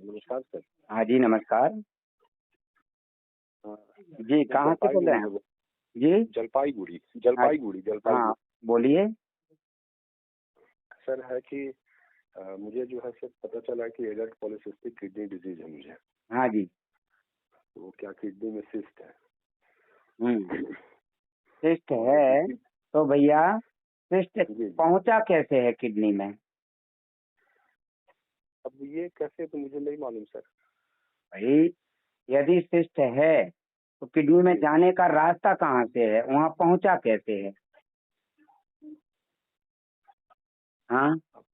नमस्कार सर। हाँ जी, नमस्कार। हाँ, जी, मैं कहाँ से बोल रहे जलपाईगुड़ी हैं से आप? जी? जलपाईगुड़ी हाँ, जलपाईगुड़ी हाँ, जलपाईगुड़ी बोलिए। सर है कि मुझे जो है सर पता चला कि एडल्ट पॉलीसिस्टिक किडनी डिजीज है मुझे। हाँ जी। तो क्या किडनी में सिस्ट है? हुँ, सिस्ट और है, इसकी तो भैया सिस्ट जी जी। पहुँचा कैसे है किडनी में? अब ये कैसे तो मुझे नहीं मालूम सर। भई, यदि सिस्ट है, तो किडनी में जी जी। जाने का रास्ता कहाँ से है? वहाँ पहुँचा कैसे है? हाँ? अब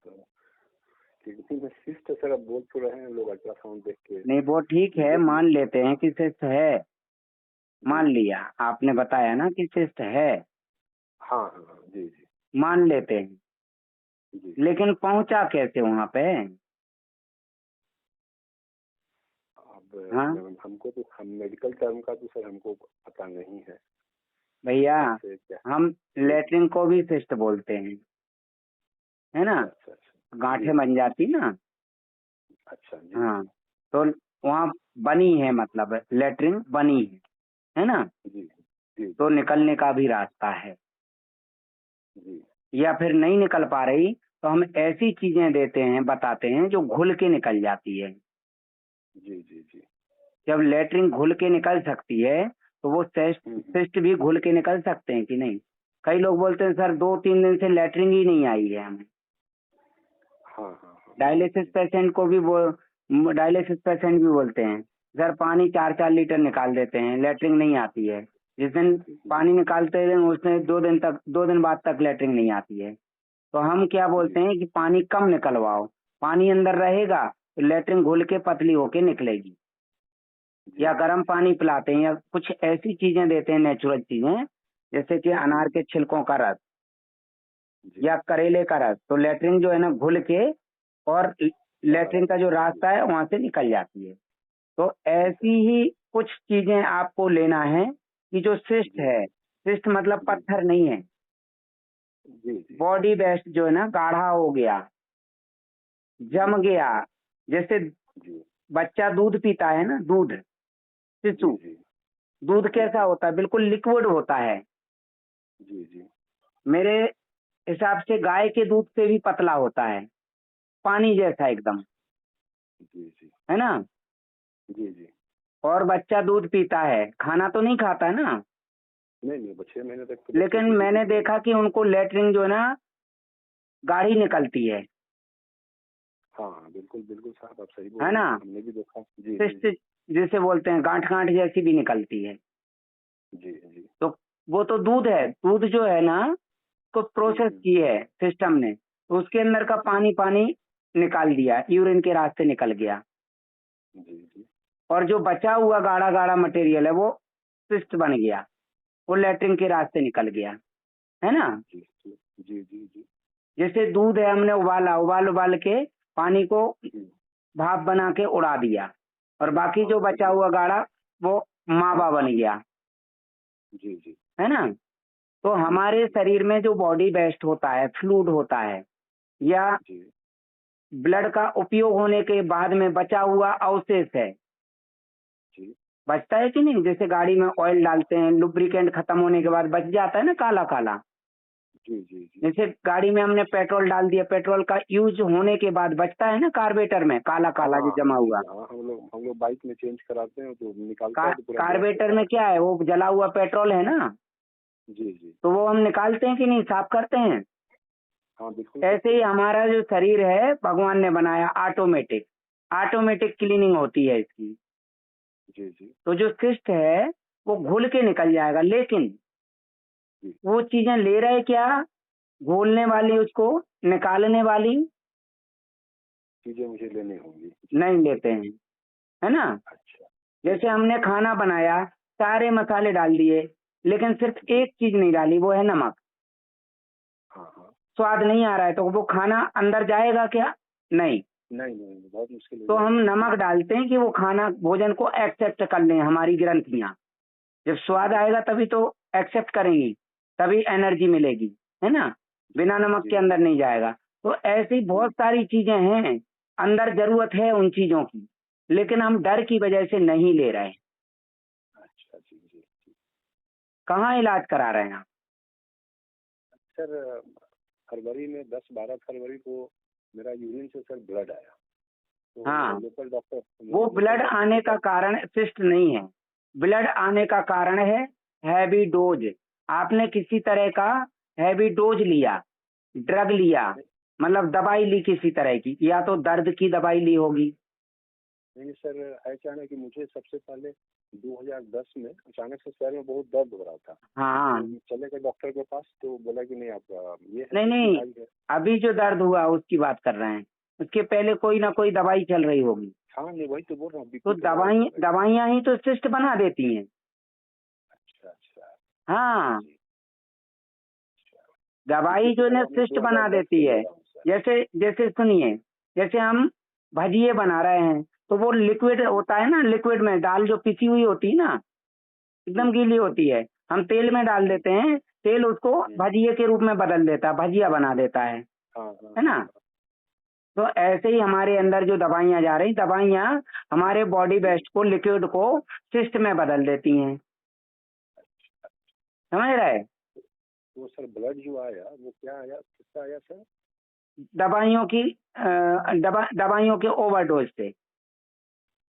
किडनी में सिस्ट है सर, अब बोल तो रहे हैं लोग अल्ट्रासाउंड देख के। नहीं, वो ठीक है, देख ली। मान लेते हैं कि सिस्ट है, जी मान जी। लिया, आपने बताया ना कि सिस्ट है, हाँ हाँ हाँ, जी जी। मान लेते हैं, जी। लेकिन पहुँचा कैसे वहाँ पे? अब हाँ? हमको तो हम मेडिकल टर्म का तो सर हमको पता नहीं है भैया, कैसे क्या। हम जी जी। लैट्रिन को भी सिस्ट बोलते हैं, है ना? अच्छा अच्छा अच्छा। जी गांठें जी। बन जाती ना। अच्छा जी हाँ, जी। तो वहाँ बनी है, मतलब लैट्रिन बनी है ना? जी जी तो जी। निकलने का भी रास्ता है। जी या फिर नहीं निकल पा रही, तो हम ऐसी चीजें देते हैं, बताते हैं जो घुल के निकल जाती है। जी जी जी। जब लैट्रिन घुल के निकल सकती है, तो वो हम्म। सिस्ट भी घुल के निकल सकते हैं कि नहीं? कई लोग बोलते हैं सर 2-3 दिन से लैट्रिन ही नहीं आई है हमें। हाँ हाँ हाँ, जी डायलिसिस जी। पेशेंट को भी वो डायलिसिस पेशेंट भी बोलते हैं सर पानी 4-4 लीटर निकाल देते हैं, लैट्रिन नहीं आती है। जिस दिन जी पानी निकालते हैं उसमें 2 दिन बाद तक लैट्रिन नहीं आती है। तो हम क्या जी बोलते हैं कि पानी कम निकलवाओ, पानी अंदर रहेगा तो लैट्रिन घुल के पतली होके निकलेगी। जी या जी। गर्म पानी पिलाते हैं, या कुछ ऐसी चीजें देते हैं, नेचुरल चीजें, जैसे कि अनार के छिलकों का रस जी या करेले का रस, तो लैट्रिन जो है ना घुल के, और बाहर आ लैट्रिन का जो जाए। जी रास्ता है वहां से निकल जाती है। तो जी सर। ऐसी ही कुछ चीजें आपको लेना है कि जो सिस्ट जी है, सिस्ट मतलब जी पत्थर नहीं है, जी जी बॉडी बेस्ट जो है ना गाढ़ा हो गया, जी जम गया। जैसे जी बच्चा दूध पीता है ना, दूध, जी शिशु, जी दूध जी कैसा जी होता है? बिल्कुल लिक्विड होता है। जी जी मेरे हिसाब से गाय के दूध से भी पतला होता है, पानी जैसा एकदम, जी जी है ना? जी जी। और बच्चा दूध पीता है, खाना तो नहीं खाता है ना, नहीं नहीं, 6 महीने तक तो बच्चे लेकिन दूध ही मैंने पीते हैं। देखा कि उनको लैट्रिन जो है ना गाढ़ी निकलती हाँ हाँ, बिल्कुल बिल्कुल साहब, आप सही है बोल रहे ना? हैं, हमने भी देखा। जी जी सिस्ट जी जिसे बोलते हैं, गांठ गांठ जैसी भी निकलती है। जी जी तो वो तो दूध है, दूध जो है ना, तो प्रोसेस हम्म। की है सिस्टम ने, तो उसके अंदर का जी पानी पानी निकाल दिया, यूरिन के रास्ते निकल गया, जी जी और जो बचा हुआ गाढ़ा गाढ़ा मटेरियल है वो सिस्ट बन गया, वो लैट्रिन के जी रास्ते निकल गया, है ना? जी जी जी जी जी जैसे दूध है, हमने उबाला, उबाल उबाल के पानी को जी। भाप बना के उड़ा दिया, और बाकी हाँ जो फिर बचा हुआ गाढ़ा वो हाँ मावा बन गया, जी जी है ना? तो जी जी हमारे जी शरीर में जो बॉडी बेस्ट होता है, फ्लूइड होता है, या जी ब्लड का उपयोग होने के बाद में बचा हुआ अवशेष है, जी बचता है कि नहीं? जैसे गाड़ी में ऑयल डालते हैं, लुब्रिकेंट खत्म होने के बाद बच जाता है ना काला काला। जी जी जी। जैसे गाड़ी में हमने पेट्रोल डाल दिया, पेट्रोल का यूज होने के बाद बचता है ना कार्बेटर में काला काला जो हाँ जमा जी हुआ। जी, हाँ हम लोग बाइक में चेंज कराते हैं तो निकालता है तो पूरा ब्लैक कार्बेटर होता में है। क्या है? वो जला हुआ पेट्रोल है ना, जी जी। तो वो हम निकालते हैं कि नहीं, साफ करते हैं। हाँ बिल्कुल ऐसे करते ही हैं। हमारा जो शरीर है भगवान ने बनाया ऑटोमेटिक, ऑटोमेटिक क्लीनिंग होती है इसकी। जी जी तो जो सिस्ट है वो घुल के निकल जाएगा, लेकिन जी। वो चीजें ले रहे क्या? घोलने वाली, उसको निकालने वाली चीजें मुझे लेनी होंगी। जी। नहीं लेते हैं, है ना? अच्छा। जैसे जी हमने खाना बनाया, सारे मसाले डाल दिए, लेकिन सिर्फ जी। एक चीज नहीं डाली, वो है नमक। हाँ हाँ। स्वाद नहीं आ रहा है, तो वो खाना अंदर जाएगा क्या? नहीं। नहीं नहीं, बहुत मुश्किल हो तो हम जाएगा। जी नमक डालते हैं कि वो खाना भोजन को एक्सेप्ट कर लें, हमारी ग्रंथियां। जब स्वाद जी आएगा तभी तो एक्सेप्ट करेंगी, तभी एनर्जी मिलेगी, है ना? जी बिना नमक जी के जी अंदर नहीं जाएगा। तो ऐसी बहुत जी सारी चीजें हैं, अंदर जरूरत है उन चीजों की, लेकिन हम डर की वजह से नहीं ले रहे हैं। अच्छा जी जी जी। कहाँ इलाज करा रहे हैं आप? सर फरवरी में 10-12 फरवरी को मेरा यूरिन से सर ब्लड आया, तो हाँ, लोकल डॉक्टर वो ब्लड आने का कारण सिस्ट नहीं है। ब्लड आने का कारण है हैवी डोज। आपने किसी तरह का हैवी डोज लिया, ड्रग लिया, मतलब दवाई ली किसी तरह की, या तो दर्द की दवाई ली होगी। नहीं सर, ऐसा है कि मुझे सबसे पहले 2010 में अचानक से सर में बहुत दर्द हो रहा था, हाँ, तो चले गए डॉक्टर के पास, तो बोला कि नहीं आपका ये है, नहीं बीपी नहीं, हाई है। अभी जो दर्द हुआ उसकी बात कर रहे हैं। उसके पहले कोई ना कोई दवाई चल रही होगी। हाँ नहीं, वही तो बोल रहा हूँ, तो बीपी की दवाई चल रही है। दवाइयाँ ही तो सिस्ट बना देती हैं। अच्छा अच्छा हाँ, जी। दवाई बीपी की जो है ना दवा मैं सिस्ट बना 2010 से देती ले है। रहा हूँ सर। जैसे जैसे सुनिए, जैसे हम भजिए बना रहे हैं, तो वो लिक्विड होता है ना, लिक्विड में दाल जो पिसी हुई होती है ना, एकदम गीली होती है, हम तेल में डाल देते हैं, तेल उसको भजिए के रूप में बदल देता है, भजिया बना देता हाँ है ना। तो ऐसे ही हमारे अंदर जो दवाइयाँ जा रही, दवाइयाँ हमारे बॉडी वेस्ट को, लिक्विड को सिस्ट में बदल देती हैं। समझ रहे? तो सर ब्लड जो आया वो क्या आया, किसका आया सर? दवाइयों की दवाइयों के ओवरडोज से,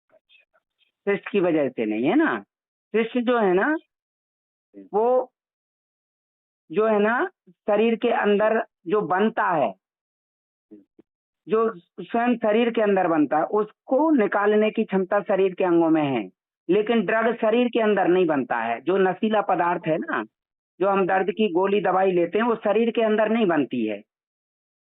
अच्छा। सिस्ट की वजह से नहीं, है ना। सिस्ट जो है ना, वो जो है ना शरीर के अंदर जो बनता है, जो स्वयं शरीर के अंदर बनता है, उसको निकालने की क्षमता शरीर के अंगों में है, लेकिन ड्रग शरीर के अंदर नहीं बनता है। जो नशीला पदार्थ है ना, जो हम दर्द की गोली दवाई लेते हैं, वो शरीर के अंदर नहीं बनती है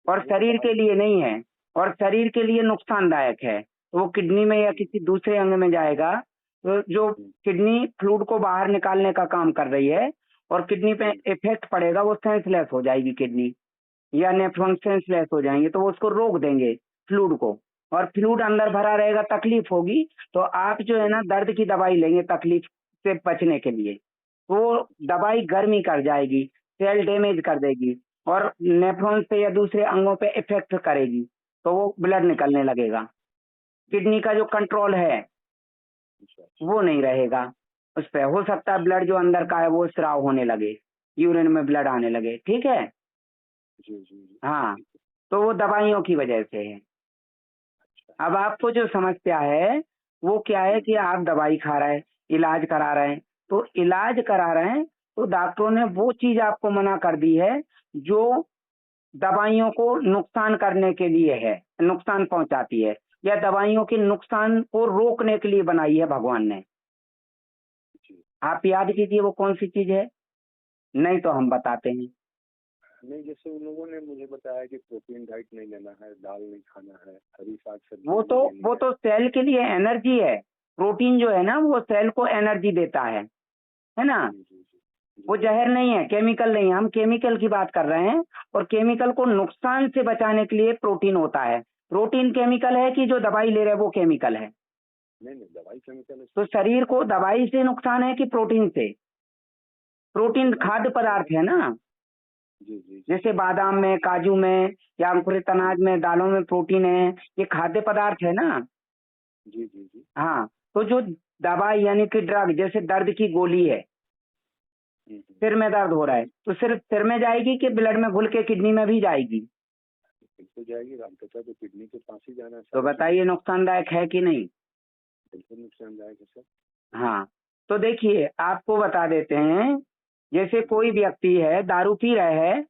और शरीर के लिए नहीं है, और शरीर के लिए नुकसानदायक है। तो वो किडनी में या किसी दूसरे अंग में जाएगा, तो जो किडनी फ्लूइड को बाहर निकालने का काम कर रही है और किडनी पे इफेक्ट पड़ेगा, वो सेंसलेस हो जाएगी किडनी, या नेफ्रॉन सेंसलेस हो जाएंगे, तो वो उसको रोक देंगे फ्लूइड को, और फ्लूइड अंदर भरा रहेगा, तकलीफ होगी। तो आप जो है ना दर्द की दवाई लेंगे तकलीफ से बचने के लिए, तो वो दवाई गर्मी कर जाएगी, सेल डैमेज कर देगी और नेफ्रॉन पे या दूसरे अंगों पे इफेक्ट करेगी, तो वो ब्लड निकलने लगेगा। किडनी का जो कंट्रोल है वो नहीं रहेगा उस पे। हो सकता है ब्लड जो अंदर का है वो स्राव होने लगे, यूरिन में ब्लड आने लगे। ठीक है। जी जी जी। हाँ, तो वो दवाइयों की वजह से है। अब आपको जो समस्या है वो क्या है कि आप दवाई खा रहे हैं, इलाज करा रहे हैं, तो इलाज करा रहे हैं तो डॉक्टरों ने वो चीज आपको मना कर दी है जो दवाइयों को नुकसान करने के लिए है, नुकसान पहुंचाती है, या दवाइयों के नुकसान को रोकने के लिए बनाई है भगवान ने। आप याद कीजिए वो कौन सी चीज है, नहीं तो हम बताते हैं। नहीं, जैसे उन लोगों ने मुझे बताया कि प्रोटीन डाइट नहीं लेना है, दाल नहीं खाना है, हरी साग सब्जी वो लेनी है। तो सेल के लिए एनर्जी है। प्रोटीन जो है ना वो सेल को एनर्जी देता है ना। जी जी जी। वो जहर नहीं है, केमिकल नहीं है, हम केमिकल की बात कर रहे हैं। और केमिकल को नुकसान से बचाने के लिए प्रोटीन होता है। प्रोटीन केमिकल है कि जो दवाई ले रहे हैं वो केमिकल है? नहीं नहीं, दवाई केमिकल है। तो शरीर को दवाई से नुकसान है कि प्रोटीन से? प्रोटीन खाद्य पदार्थ है ना। जी जी जी। जैसे बादाम में, काजू में, या अंकुरित अनाज में, दालों में प्रोटीन है, ये खाद्य पदार्थ है ना। जी जी जी। हाँ, तो जो दवाई यानी कि ड्रग, जैसे दर्द की गोली है, सिर में दर्द हो रहा है, तो सिर्फ सिर में जाएगी कि ब्लड में घुल के किडनी में भी जाएगी? बिल्कुल जाएगी, रामकथा तो किडनी के पास ही जाना है। तो बताइए नुकसानदायक है कि नहीं? बिल्कुल नुकसानदायक है सर। हाँ, तो देखिए आपको बता देते हैं, जैसे कोई व्यक्ति है दारू पी रहा है,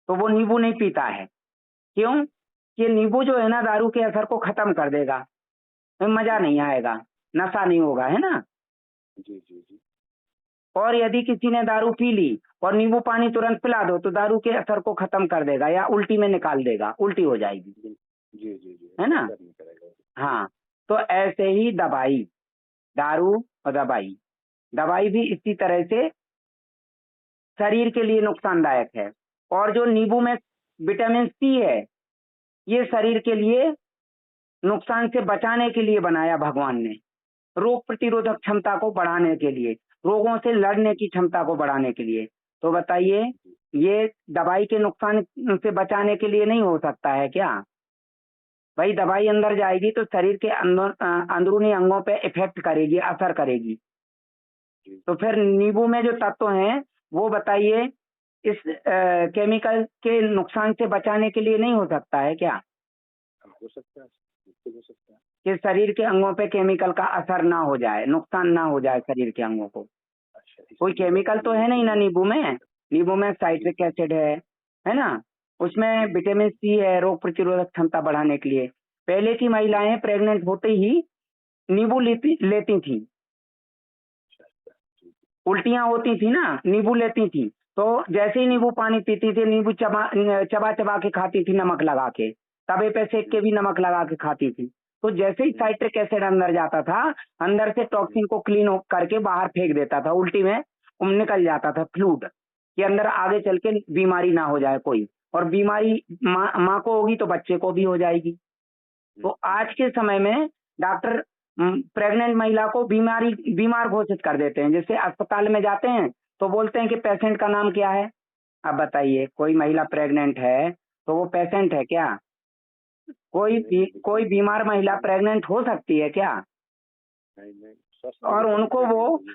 तो वो नींबू नहीं पीता है। क्यों? ये नींबू जो है ना दारू के असर को खत्म कर देगा, तो मजा नहीं आएगा, नशा नहीं होगा, है ना। जी जी जी। और यदि किसी ने दारू पी ली और नींबू पानी तुरंत पिला दो, तो दारू के असर को खत्म कर देगा या उल्टी में निकाल देगा, उल्टी हो जाएगी, जी जी जी। है ना। हाँ, तो ऐसे ही दवाई, दारू और दवाई, दवाई भी इसी तरह से शरीर के लिए नुकसानदायक है। और जो नींबू में विटामिन सी है, ये शरीर के लिए नुकसान से बचाने के लिए बनाया भगवान ने, रोग प्रतिरोधक क्षमता को बढ़ाने के लिए, रोगों से लड़ने की क्षमता को बढ़ाने के लिए। तो बताइए, ये दवाई के नुकसान से बचाने के लिए नहीं हो सकता है क्या? भाई दवाई अंदर जाएगी तो शरीर के अंदरूनी अंगों पे इफेक्ट करेगी, असर करेगी। जी तो फिर नींबू में जो तत्व हैं वो बताइए इस केमिकल के नुकसान से बचाने के लिए नहीं हो सकता है क्या? हो सकता है, बिल्कुल हो सकता है। कि शरीर के अंगों पे केमिकल का असर ना हो जाए, नुकसान ना हो जाए शरीर के अंगों को। अच्छा, कोई इसलिए केमिकल तो है नहीं ना नींबू में। नींबू में साइट्रिक एसिड है ना, उसमें विटामिन सी है रोग प्रतिरोधक क्षमता बढ़ाने के लिए। पहले की महिलाएं प्रेग्नेंट होते ही नींबू लेती थी, अच्छा, अच्छा, जी, उल्टियां होती थी ना, नींबू लेती थी। तो जैसे ही नींबू पानी पीती थी, नींबू चबा चबा चबा के खाती थी नमक लगा के, तवे पे सेक के भी नमक लगा के खाती थी। तो जैसे ही साइट्रिक एसिड अंदर जाता था, अंदर से टॉक्सिन को क्लीन करके बाहर फेंक देता था, उल्टी में निकल जाता था फ्लूइड, कि अंदर आगे चल के बीमारी ना हो जाए कोई। और बीमारी माँ को होगी तो बच्चे को भी हो जाएगी। तो आज के समय में डॉक्टर प्रेग्नेंट महिला को बीमार घोषित कर देते हैं। जैसे अस्पताल में जाते हैं तो बोलते हैं कि पेशेंट का नाम क्या है। अब बताइए, कोई महिला प्रेग्नेंट है तो वो पेशेंट है क्या? कोई बीमार महिला प्रेग्नेंट हो सकती है क्या? नहीं नहीं, स्वस्थ और होगी तभी उनको वो pregnant होगी।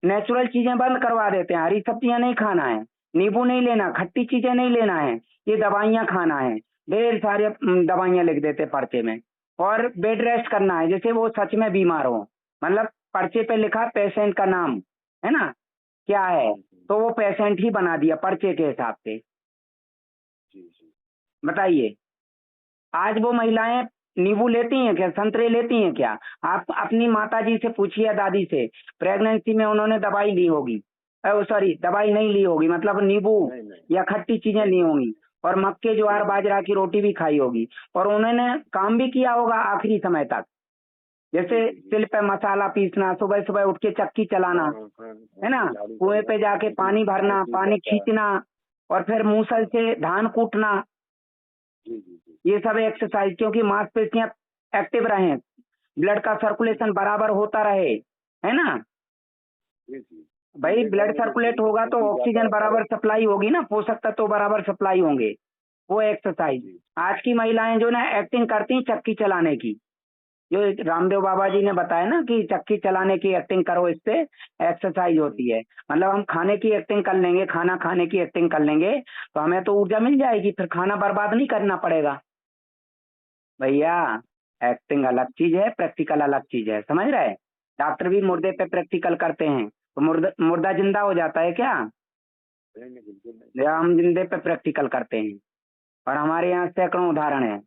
नेचुरल चीजें बंद करवा देते हैं। हरी सब्जियां नहीं खाना है, नींबू नहीं लेना, खट्टी चीजें नहीं लेना है, ये दवाइयां खाना है। ढेर सारे दवाइयां लिख देते पर्चे में। और बेड रेस्ट करना है, जैसे वो सच में बीमार हो। मतलब पर्चे पे लिखा पेशेंट का नाम है ना, क्या है, तो वो पेशेंट ही बना दिया पर्चे के हिसाब से। जी जी, बताइए, आज वो महिलाएं नींबू लेती हैं क्या, संतरे लेती हैं क्या? आप अपनी माताजी से पूछिए, दादी से, प्रेगनेंसी में उन्होंने दवाई ली होगी, सॉरी दवाई नहीं ली होगी, मतलब नींबू नहीं नहीं, या खट्टी चीजें ली होंगी, और मक्के ज्वार बाजरा की रोटी भी खाई होगी, और उन्होंने काम भी किया होगा आखिरी समय तक। जैसे सिल पे मसाला पीसना, सुबह सुबह उठ के चक्की चलाना, है ना, कुएं पे जाके पानी भरना, पानी खींचना, और फिर मूसल से धान कूटना, जी जी जी, ये सब एक्सरसाइज, क्योंकि मांसपेशियां एक्टिव रहें, ब्लड का सर्कुलेशन बराबर होता रहे, है ना। जी जी। भाई मेरे घर ब्लड में भी सर्कुलेट होगा तो बीपी ज्यादा ऑक्सीजन होता है। बराबर सप्लाई होगी ना, पोषक तत्व बराबर सप्लाई होंगे, वो एक्सरसाइज। जी आज की महिलाएं जो ना एक्टिंग करती हैं चक्की चलाने की, जो रामदेव बाबा जी ने बताया ना कि चक्की चलाने की एक्टिंग करो, इससे एक्सरसाइज होती है। मतलब हम खाने की एक्टिंग कर लेंगे, खाना खाने की एक्टिंग कर लेंगे तो हमें तो ऊर्जा मिल जाएगी, फिर खाना बर्बाद नहीं करना पड़ेगा। भैया एक्टिंग अलग चीज है, प्रैक्टिकल अलग चीज है, समझ रहे? डॉक्टर भी मुर्दे पे प्रैक्टिकल करते हैं, तो मुर्दा जिंदा हो जाता है क्या? नहीं नहीं, बिल्कुल नहीं। या हम जिंदे पे प्रैक्टिकल करते हैं, और हमारे यहाँ सैकड़ों उदाहरण है।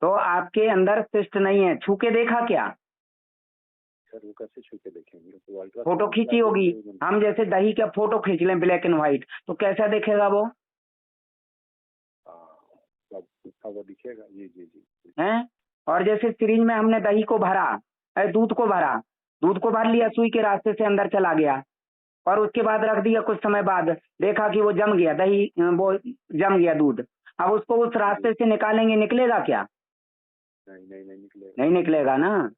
तो आपके अंदर शिष्ट नहीं है, छू के देखा क्या? सर वो कैसे छू के देखेंगे, तो फोटो अल्ट्रासाउंड खींची होगी, हम जैसे दही का फोटो खींच लें ब्लैक एंड व्हाइट, तो कैसा दिखेगा वो? वो दिखेगा। जी जी जी, हैं? और जैसे सिरिंज में हमने दही को भरा, दूध को भर लिया, सुई के रास्ते से अंदर चला गया, और उसके बाद रख दिया, कुछ समय बाद देखा कि वो जम गया दही, वो जम गया दूध। अब उसको उस रास्ते से निकालेंगे, निकलेगा क्या? नहीं नहीं नहीं निकलेगा। नहीं निकलेगा ना।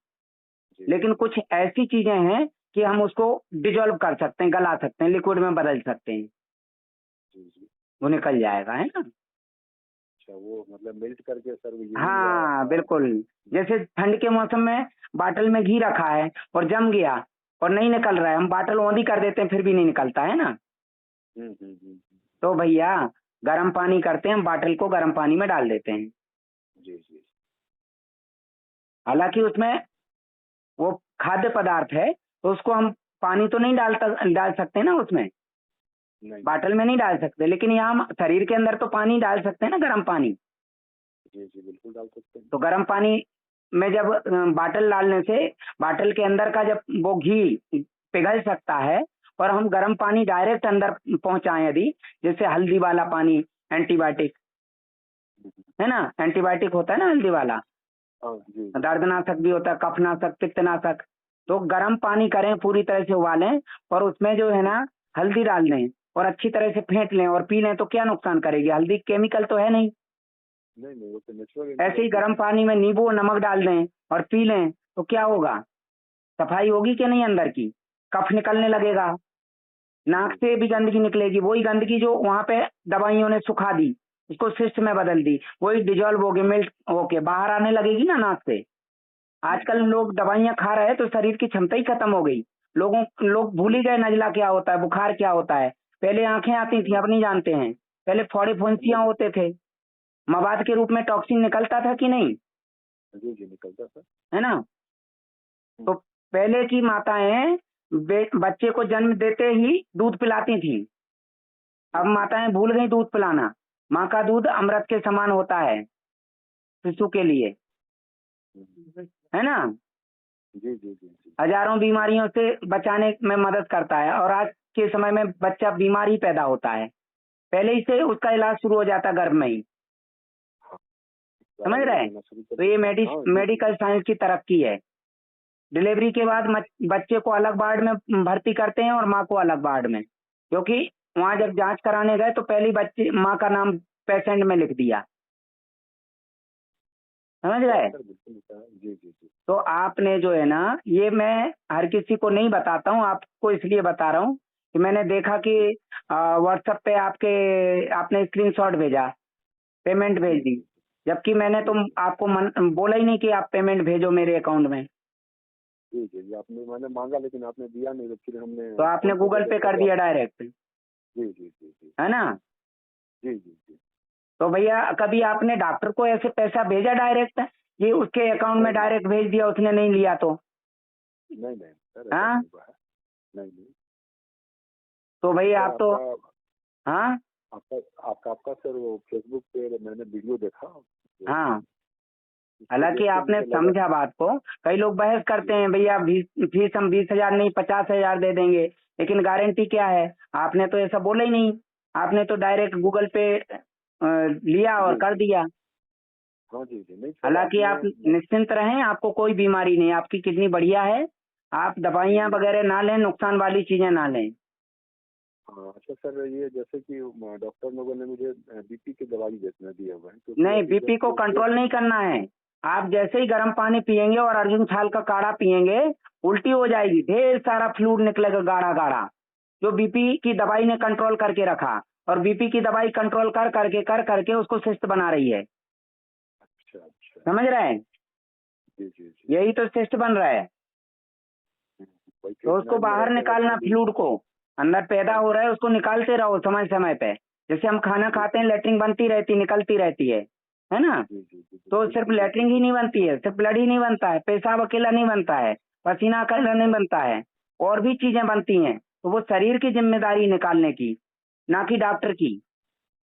जी लेकिन कुछ ऐसी चीजें हैं कि हम उसको डिजोल्व कर सकते हैं, गला सकते हैं, लिक्विड में बदल सकते हैं, जी जी। वो निकल जाएगा, है ना। अच्छा, वो मतलब मेल्ट करके सर वो यूरिन या हाँ बिल्कुल। जैसे ठंड के मौसम में बाटल में घी रखा है और जम गया और नहीं निकल रहा है, हम बाटल औंधी कर देते हैं, फिर भी नहीं निकलता है ना। तो भैया गर्म पानी करते हैं, हम बाटल को गर्म पानी में डाल देते हैं, जी जी। हालांकि उसमें वो खाद्य पदार्थ है, तो उसको हम पानी तो नहीं डाल सकते ना उसमें, नहीं बाटल में नहीं डाल सकते, लेकिन यहाँ हम शरीर के अंदर तो पानी डाल सकते हैं ना, गर्म पानी। जी जी, बिल्कुल डाल सकते हैं। तो गर्म पानी में जब बाटल डालने से बाटल के अंदर का जब वो घी पिघल सकता है, और हम गर्म पानी डायरेक्ट अंदर पहुंचाएं यदि, जैसे हल्दी वाला पानी, एंटीबायोटिक है ना, एंटीबायोटिक होता है ना हल्दी वाला, हाँ जी। दर्दनाशक भी होता है, कफनाशक, पित्तनाशक। तो गर्म पानी करें, पूरी तरह से उबालें, और उसमें जो है ना हल्दी डाल दें और अच्छी तरह से फेंट लें और पी लें, तो क्या नुकसान करेगी? हल्दी केमिकल तो है नहीं। नहीं नहीं, वो तो नेचुरल। ऐसे ही गर्म पानी में नींबू और नमक डाल दें और पी लें, तो क्या होगा? सफाई होगी कि नहीं अंदर की? कफ निकलने लगेगा, नाक से भी गंदगी निकलेगी, वही गंदगी जो वहां पे दवाइयों ने सुखा दी, उसको सिस्ट में बदल दी, वही डिजॉल्व होगी, मिल्ट होके बाहर आने लगेगी ना नाक से। आजकल लोग दवाइयां खा रहे हैं तो शरीर की क्षमता ही खत्म हो गई। लोग भूल ही गए नजला क्या होता है, बुखार क्या होता है। पहले आंखें आती थी, अब नहीं जानते हैं। पहले फोड़े फुंसियां होते थे, मवाद के रूप में टॉक्सिन निकलता था कि नहीं, जी जी निकलता था। है ना। तो पहले की माताएं बच्चे को जन्म देते ही दूध पिलाती थी। अब माताएं भूल गई दूध पिलाना। माँ का दूध अमृत के समान होता है शिशु के लिए, है ना। जी जी जी जी। हजारों बीमारियों से बचाने में मदद करता है, और आज के समय में बच्चा बीमार ही पैदा होता है, पहले ही से उसका इलाज शुरू हो जाता गर्भ में ही। समझ रहे हैं। तो ये मेडिकल साइंस की तरक्की है। डिलीवरी के बाद बच्चे को अलग वार्ड में भर्ती करते हैं और माँ को अलग वार्ड में, क्योंकि वहां जब जांच कराने गए तो पहली बच्चे माँ का नाम पेशेंट में लिख दिया। समझ गए। जी जी जी। तो आपने जो है ना, ये मैं हर किसी को नहीं बताता हूँ, आपको इसलिए बता रहा हूँ कि मैंने देखा कि व्हाट्सएप पे आपने स्क्रीनशॉट भेजा, पेमेंट भेज दी, जबकि मैंने तो आपको बोला ही नहीं कि आप पेमेंट भेजो मेरे अकाउंट में। जी जी आपने, मैंने मांगा लेकिन आपने दिया नहीं, फिर हमने तो आपने गूगल पे कर दिया डायरेक्ट, जी जी जी जी, है ना। जी जी जी। तो भैया कभी आपने डॉक्टर को ऐसे पैसा भेजा डायरेक्ट, ये उसके अकाउंट में डायरेक्ट भेज दिया, उसने नहीं लिया तो? नहीं नहीं सर, हाँ नहीं नहीं। तो भैया आप तो हाँ आपका सर वो फेसबुक पे मैंने वीडियो देखा। हाँ, हालांकि आपने समझा बात को। कई लोग बहस करते हैं, भैया फीस हम 20,000 नहीं 50,000 दे देंगे, लेकिन गारंटी क्या है? आपने तो ऐसा बोला ही नहीं, आपने तो डायरेक्ट गूगल पे लिया और कर दिया। हाँ जी जी नहीं। हालांकि आप निश्चिंत रहें, आपको कोई बीमारी नहीं, आपकी किडनी बढ़िया है। आप दवाइयाँ वगैरह ना लें, नुकसान वाली चीजें ना लें। हाँ अच्छा सर, ये जैसे कि डॉक्टर लोगों ने मुझे बीपी की दवाई दिया हुआ है, तो नहीं, बीपी को कंट्रोल नहीं करना है। आप जैसे ही गर्म पानी पियेंगे और अर्जुन छाल का काढ़ा पियेंगे, उल्टी हो जाएगी, ढेर सारा फ्लूइड निकलेगा गाढ़ा गाढ़ा, जो बीपी की दवाई ने कंट्रोल करके रखा, और बीपी की दवाई कंट्रोल कर करके उसको सिस्ट बना रही है। अच्छा अच्छा, समझ रहे हैं। जी जी जी। यही तो सिस्ट बन रहा है। तो उसको बाहर निकालना, फ्लूइड को अंदर पैदा हो रहा है, उसको निकालते रहो समय समय पे। जैसे हम खाना खाते हैं, लेटरिन बनती रहती, निकलती रहती है ना। तो सिर्फ लेटरिन ही नहीं बनती है, सिर्फ ब्लड ही नहीं बनता है, पेशाब अकेला नहीं बनता है, पसीना अकेला नहीं बनता है, और भी चीजें बनती हैं। तो वो शरीर की जिम्मेदारी निकालने की, ना कि डॉक्टर की।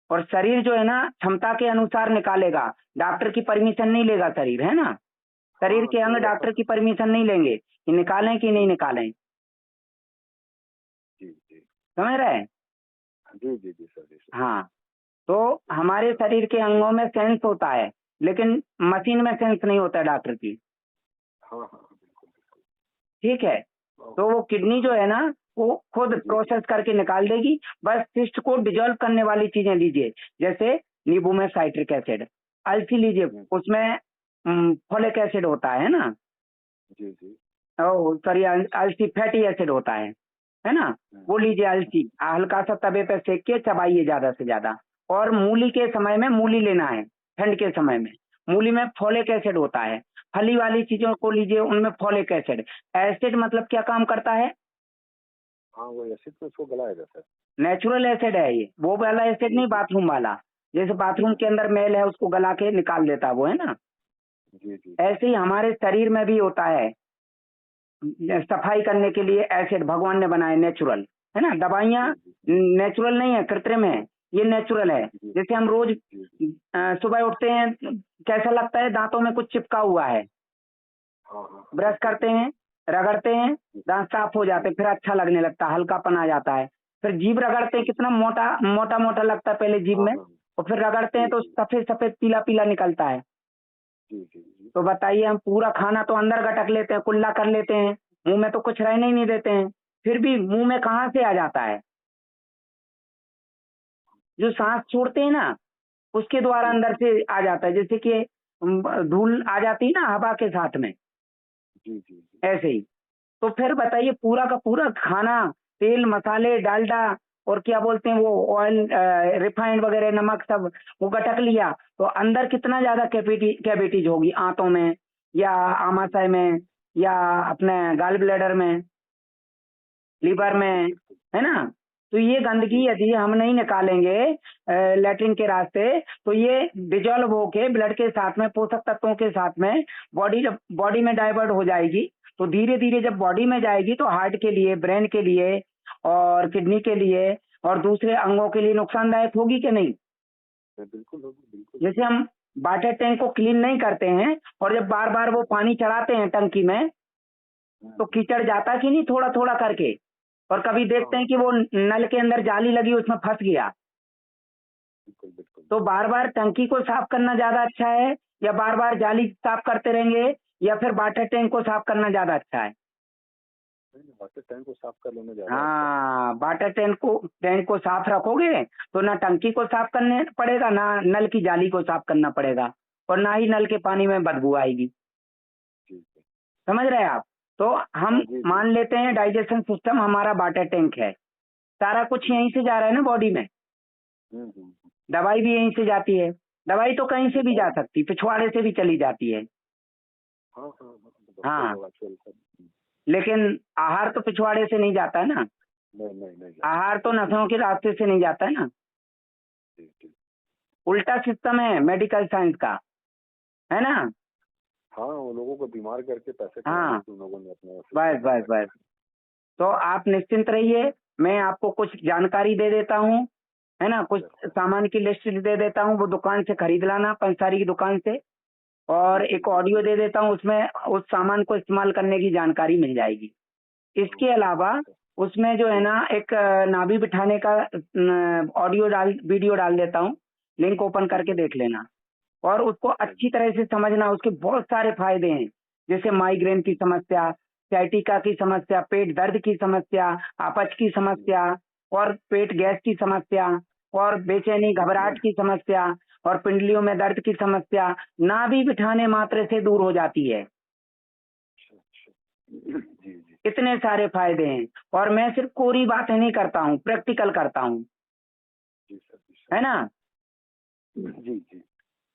और शरीर जो है ना क्षमता के अनुसार निकालेगा, डॉक्टर की परमिशन नहीं लेगा शरीर, है ना। शरीर के अंग डॉक्टर की परमिशन नहीं लेंगे कि निकालें कि नहीं निकालें। जी जी समझ रहे हैं। जी जी जी सर। हाँ, तो हमारे शरीर के अंगों में सेंस होता है, लेकिन मशीन में सेंस नहीं होता डॉक्टर की। हाँ हाँ बिल्कुल बिल्कुल। ठीक है। तो वो किडनी जो है ना, वो खुद प्रोसेस करके निकाल देगी। बस सिस्ट को डिजोल्व करने वाली चीजें लीजिए, जैसे नींबू में साइट्रिक एसिड, अलसी लीजिए, उसमें फोलिक एसिड होता है ना। जी जी। सॉरी, अलसी फैटी एसिड होता है ना। वो लीजिए अलसी, हल्का सा तवे पे सेक के चबाइए ज्यादा से ज्यादा। और मूली के समय में मूली लेना है, ठंड के समय में। मूली में फोलिक एसिड होता है। फली वाली चीजों को लीजिए, उनमें फोलिक एसिड। एसिड मतलब क्या काम करता है? हाँ वो एसिड तो उसको गलाएगा सर। नेचुरल एसिड है ये, वो वाला एसिड नहीं, बाथरूम वाला। जैसे बाथरूम के अंदर मैल है, उसको गला के निकाल देता वो, है ना। जी जी। ऐसे ही हमारे शरीर में भी होता है, सफाई करने के लिए एसिड भगवान ने बनाए, नेचुरल, है ना। दवाइयाँ नेचुरल नहीं है, कृत्रिम है, ये नेचुरल है। जैसे हम रोज सुबह उठते हैं, कैसा लगता है? दांतों में कुछ चिपका हुआ है, ब्रश करते हैं, रगड़ते हैं, दांत साफ हो जाते, फिर अच्छा लगने लगता है, हल्कापन आ जाता है। फिर जीभ रगड़ते हैं, कितना मोटा मोटा मोटा लगता है पहले जीभ में, और फिर रगड़ते हैं तो सफेद सफेद पीला पीला निकलता है। तो बताइए, हम पूरा खाना तो अंदर गटक लेते हैं, कुल्ला कर लेते हैं, मुंह में तो कुछ रहने ही नहीं देते हैं, फिर भी मुंह में कहाँ से आ जाता है? जो सांस छोड़ते हैं ना, उसके द्वारा अंदर से आ जाता है। जैसे कि धूल आ जाती है ना हवा के साथ में, ऐसे ही। तो फिर बताइए, पूरा का पूरा खाना, तेल मसाले डालडा और क्या बोलते हैं वो ऑयल, रिफाइंड वगैरह, नमक सब वो गटक लिया, तो अंदर कितना ज्यादा कैविटीज होगी, आंतों में या आमाशय में या अपने गॉल ब्लैडर में, लीवर में, है ना। तो ये गंदगी यदि हम नहीं निकालेंगे लेटरिन के रास्ते, तो ये डिजॉल्व होके ब्लड के साथ में, पोषक तत्वों के साथ में बॉडी में डाइवर्ट हो जाएगी। तो धीरे धीरे जब बॉडी में जाएगी तो हार्ट के लिए, ब्रेन के लिए और किडनी के लिए और दूसरे अंगों के लिए नुकसानदायक होगी कि नहीं। बिल्कुल बिल्कुल। जैसे हम वाटर टैंक को क्लीन नहीं करते हैं और जब बार बार वो पानी चढ़ाते हैं टंकी में, तो कीचड़ जाता कि नहीं थोड़ा थोड़ा करके, और कभी देखते हैं कि वो नल के अंदर जाली लगी उसमें फंस गया। बिल्कुल बिल्कुल। तो बार बार टंकी को साफ करना ज्यादा अच्छा है या बार बार जाली साफ करते रहेंगे, या फिर वाटर टैंक को साफ करना ज्यादा अच्छा है। वाटर टैंक को साफ कर लेना ज्यादा। हाँ, वाटर टैंक को साफ रखोगे तो ना टंकी को साफ करने पड़ेगा, ना नल की जाली को साफ करना पड़ेगा, और ना ही नल के पानी में बदबू आएगी। समझ रहे हैं आप। तो हम मान लेते हैं डाइजेशन सिस्टम हमारा वाटर टैंक है, सारा कुछ यहीं से जा रहा है ना बॉडी में। दवाई भी यहीं से जाती है, दवाई तो कहीं से भी जा सकती, पिछवाड़े से भी चली जाती है। हाँ, लेकिन आहार तो पिछवाड़े से नहीं जाता है ना। नहीं। आहार तो नसों के रास्ते से नहीं जाता है ना। उल्टा सिस्टम है मेडिकल साइंस का, है ना। हाँ, वो लोगों को बीमार करके पैसे हाँ, लोगों ने अपने बस। तो आप निश्चिंत रहिए, मैं आपको कुछ जानकारी दे देता हूँ, है ना, कुछ सामान की लिस्ट दे देता हूँ, वो दुकान से खरीद लाना, पंसारी की दुकान से, और एक ऑडियो दे देता हूँ, उसमें उस सामान को इस्तेमाल करने की जानकारी मिल जाएगी। इसके अलावा उसमें जो है ना एक नाभि बिठाने का वीडियो डाल देता हूँ, लिंक ओपन करके देख लेना, और उसको अच्छी तरह से समझना। उसके बहुत सारे फायदे हैं, जैसे माइग्रेन की समस्या, सciatica की समस्या, पेट दर्द की समस्या, अपच की समस्या, और पेट गैस की समस्या, और बेचैनी घबराहट की समस्या, और पिंडलियों में दर्द की समस्या नाभि बिठाने मात्र से दूर हो जाती है। इतने सारे फायदे हैं, और मैं सिर्फ कोरी बातें नहीं करता हूँ, प्रैक्टिकल करता हूँ, है ना। जी।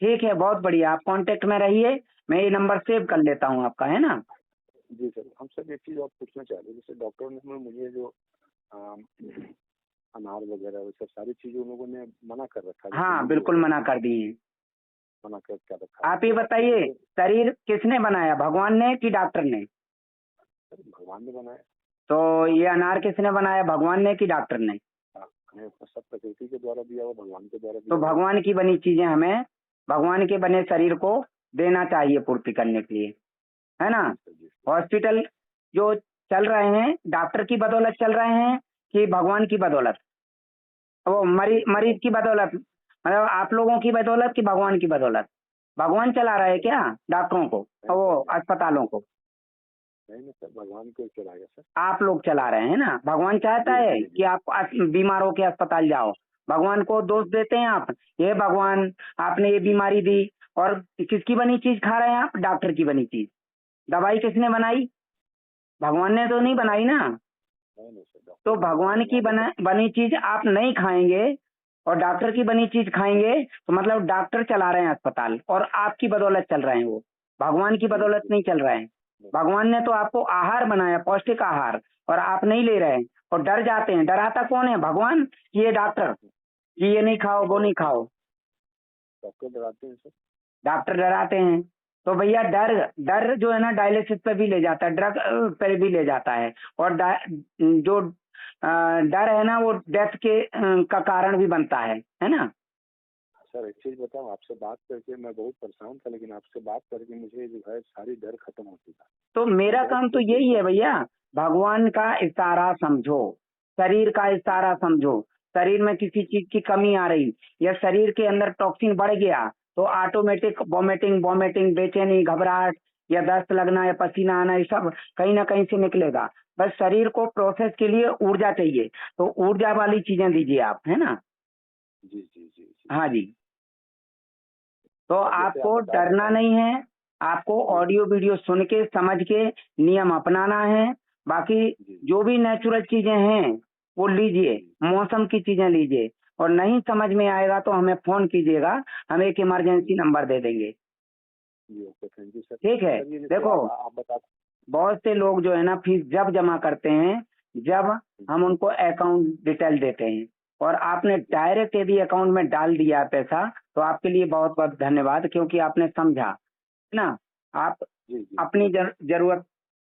ठीक है, बहुत बढ़िया। आप कांटेक्ट में रहिए, मैं ये नंबर सेव कर लेता हूँ आपका, है ना। जी सर, हम सर एक चीज और पूछना चाह रहे हैं, जैसे डॉक्टर ने मुझे जो अनार वगैरह वो सब सारी चीजें उन लोगों ने मना कर रखा है। हाँ, बिल्कुल मना कर दी है। मना कर क्या रखा। आप ये बताइए, शरीर किसने बनाया, भगवान ने कि डॉक्टर ने। भगवान ने बनाया। तो ये अनार किसने बनाया, भगवान ने कि डॉक्टर ने। सब प्रकृति के द्वारा दिया हुआ, भगवान के द्वारा तो भगवान की बनी चीजें हमें भगवान के बने शरीर को देना चाहिए पूर्ति करने के लिए, है ना। हॉस्पिटल जो चल रहे हैं डॉक्टर की बदौलत चल रहे हैं कि भगवान की बदौलत, वो मरीज की बदौलत, मतलब आप लोगों की बदौलत कि भगवान की बदौलत। भगवान चला रहा है क्या डॉक्टरों को, वो अस्पतालों को। नहीं सर, भगवान को चलाएगा सर। आप लोग चला रहे हैं ना। भगवान चाहता है कि आप बीमार होके अस्पताल जाओ। भगवान को दोष देते हैं आप, ये भगवान आपने ये बीमारी दी, और किसकी बनी चीज खा रहे हैं आप, डॉक्टर की बनी चीज। दवाई किसने बनाई, भगवान ने तो नहीं बनाई ना। तो भगवान की बनी चीज आप नहीं खाएंगे और डॉक्टर की बनी चीज खाएंगे, तो मतलब डॉक्टर चला रहे हैं अस्पताल और आपकी बदौलत चल रहे हैं, वो भगवान की बदौलत नहीं चल रहे हैं। भगवान ने तो आपको आहार बनाया, पौष्टिक आहार, और आप नहीं ले रहे हैं और डर जाते हैं। डराता कौन है, भगवान कि ये डॉक्टर, कि ये नहीं खाओ वो नहीं खाओ। डॉक्टर डराते हैं सर। डॉक्टर डराते हैं। तो भैया डर जो है ना डायलिसिस पे भी ले जाता है, ड्रग पे भी ले जाता है, और जो डर है ना वो डेथ के का कारण भी बनता है ना। सर एक चीज बताऊं, आपसे बात करके मैं बहुत परेशान था, लेकिन आपसे बात करके मुझे जो है सारी डर खत्म हो चुका। तो मेरा काम तो यही है भैया, भगवान का इशारा समझो, शरीर का इशारा समझो। शरीर में किसी चीज की कमी आ रही या शरीर के अंदर टॉक्सिन बढ़ गया तो ऑटोमेटिक वॉमिटिंग, बेचैनी, घबराहट या दस्त लगना या पसीना आना, ये सब कहीं ना कहीं से निकलेगा। बस शरीर को प्रोसेस के लिए ऊर्जा चाहिए, तो ऊर्जा वाली चीजें दीजिए आप, है ना। जी। हाँ जी। तो आपको डरना नहीं है, आपको ऑडियो वीडियो सुन के समझ के नियम अपनाना है। बाकी जो भी नेचुरल चीजें हैं वो लीजिए, मौसम की चीजें लीजिए, और नहीं समझ में आएगा तो हमें फोन कीजिएगा, हम एक इमरजेंसी नंबर दे देंगे। जी ओके, थैंक यू सर। ठीक है, सर, ये जैसे देखो आप बता। बहुत से लोग जो है ना फीस जब जमा करते हैं जब हम उनको अकाउंट डिटेल देते हैं, और आपने डायरेक्ट यदि अकाउंट में डाल दिया पैसा तो आपके लिए बहुत बहुत धन्यवाद, क्योंकि आपने समझा, है ना। आप जी जी अपनी जरूरत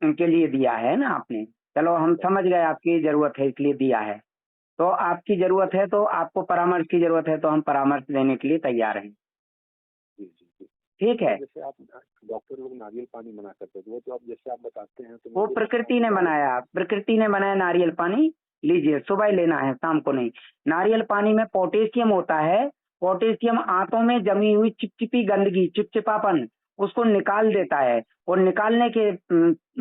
के लिए दिया है ना आपने, चलो हम समझ गए आपकी जरूरत है इसलिए दिया है। तो आपकी जरूरत है तो आपको परामर्श की जरूरत है तो हम परामर्श देने के लिए तैयार हैं। जी जी जी। ठीक है, जैसे आप डॉक्टर लोग नारियल पानी मना करते थे, वो तो आप जैसे आप बताते हैं तो वो मुझे प्रकृति ने बनाया, प्रकृति ने बनाया नारियल पानी। लीजिए, सुबह ही लेना है, शाम को नहीं। नारियल पानी में पोटेशियम होता है, पोटेशियम आंतों में जमी हुई चिपचिपी गंदगी, चिपचिपापन, उसको निकाल देता है, और निकालने के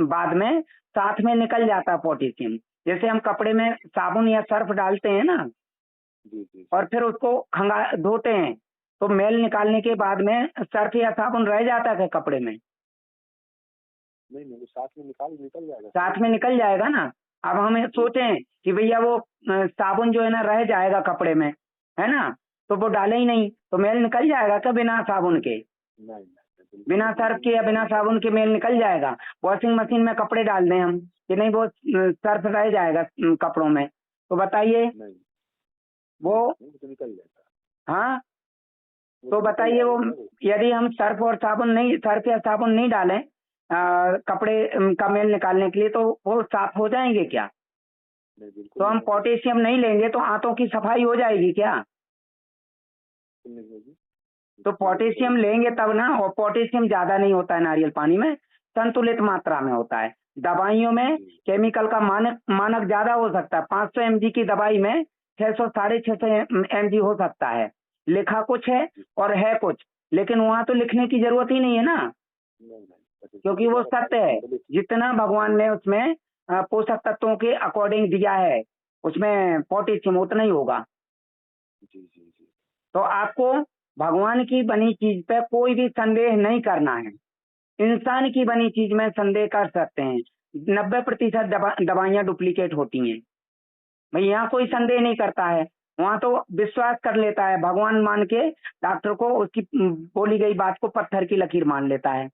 बाद में साथ में निकल जाता है पोटेशियम। जैसे हम कपड़े में साबुन या सर्फ डालते हैं ना, जी जी और फिर उसको खंगा धोते हैं, तो मैल निकालने के बाद में सर्फ या साबुन रह जाता है कपड़े में, नहीं नहीं, वो साथ में निकल जाएगा। साथ में निकल जाएगा ना। अब हम सोचें कि भैया वो साबुन जो है ना रह जाएगा कपड़े में, है ना, तो वो डाले ही नहीं तो मैल निकल जाएगा क्या बिना साबुन के? नहीं नहीं, बिना सर्फ के या बिना साबुन के मैल निकल जाएगा। वॉशिंग मशीन में कपड़े डाल दें हम कि नहीं वो सर्फ रह जाएगा कपड़ों में, तो बताइए नहीं वो, नहीं, वो तो निकल जाएगा। हाँ, वो तो निकल बताइए वो जाएगा वो। यदि हम सर्फ और साबुन नहीं, सर्फ या साबुन नहीं डालें कपड़े का मैल निकालने के लिए, तो वो साफ हो जाएंगे क्या? नहीं बिल्कुल तो हम नहीं होगा। पोटेशियम नहीं लेंगे तो आंतों की सफाई हो जाएगी क्या? बिल्कुल नहीं होगी। तो पोटेशियम लेंगे तब ना, और पोटेशियम ज्यादा नहीं होता है नारियल पानी में, संतुलित मात्रा में होता है। दवाइयों में केमिकल का मानक ज्यादा हो सकता है, 500 mg की दवाई में 600 650 mg हो सकता है। लिखा कुछ है और है कुछ, लेकिन वहां तो लिखने की जरूरत ही नहीं है ना, नहीं नहीं, क्योंकि वो सत्य है। जितना भगवान ने उसमें पोषक तत्वों के अकॉर्डिंग दिया है उसमें पोटेशियम उतना ही होगा। जी जी जी। तो आपको भगवान की बनी चीज पे कोई भी संदेह नहीं करना है। इंसान की बनी चीज में संदेह कर सकते हैं, 90% दवाइयां डुप्लीकेट होती हैं भाई, यहाँ कोई संदेह नहीं करता है, वहां तो विश्वास कर लेता है, भगवान मान के डॉक्टर को उसकी बोली गई बात को पत्थर की लकीर मान लेता है।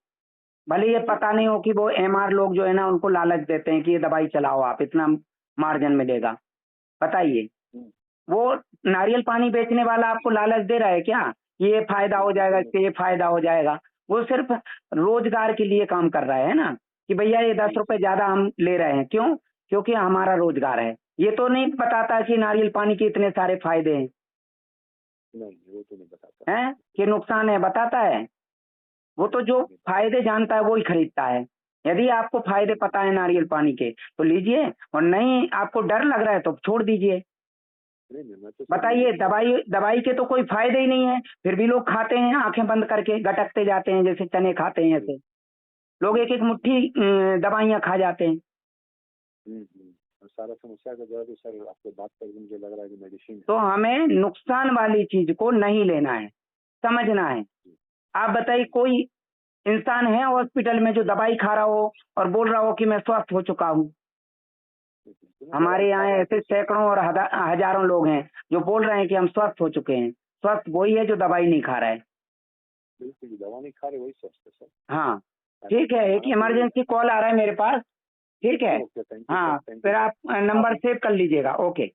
भले ये पता नहीं हो कि वो MR लोग जो है ना उनको लालच देते हैं कि ये दवाई चलाओ आप, इतना मार्जिन मिलेगा। बताइए, वो नारियल पानी बेचने वाला आपको लालच दे रहा है क्या? ये फायदा हो जाएगा, इससे ये फायदा हो जाएगा। वो सिर्फ रोजगार के लिए काम कर रहा है ना, कि भैया ये 10 रुपए ज्यादा हम ले रहे हैं, क्यों? क्योंकि हमारा रोजगार है। ये तो नहीं बताता कि नारियल पानी के इतने सारे फायदे हैं, नहीं वो तो नहीं बताता हैं कि नुकसान है, बताता है? वो तो जो फायदे जानता है वो ही खरीदता है। यदि आपको फायदे पता है नारियल पानी के तो लीजिए, और नहीं आपको डर लग रहा है तो छोड़ दीजिए। नहीं नहीं, मैं तो बताइए, दवाई के तो कोई फायदे ही नहीं है, फिर भी लोग खाते हैं आंखें बंद करके, गटकते जाते हैं जैसे चने खाते हैं, ऐसे लोग एक एक मुट्ठी दवाइयां खा जाते हैं। और सारा समस्या का जवाब सर आपसे बात करके मुझे लग रहा है कि मेडिसिन है। तो हमें नुकसान वाली चीज को नहीं लेना है, समझना है। आप बताइए, कोई इंसान है हॉस्पिटल में जो दवाई खा रहा हो और बोल रहा हो कि मैं स्वस्थ हो चुका हूँ? हमारे यहाँ ऐसे सैकड़ों और हजारों लोग हैं जो बोल रहे हैं कि हम स्वस्थ हो चुके हैं। स्वस्थ वही है जो दवाई नहीं खा रहा है। बिल्कुल, दवा नहीं खा रहे वही स्वस्थ है सर। हाँ, ठीक है, एक इमरजेंसी कॉल आ रहा है मेरे पास, ठीक है। ओके, थैंक यू हाँ, सर, थैंक फिर यू। आप नंबर सेव कर लीजिएगा। ओके।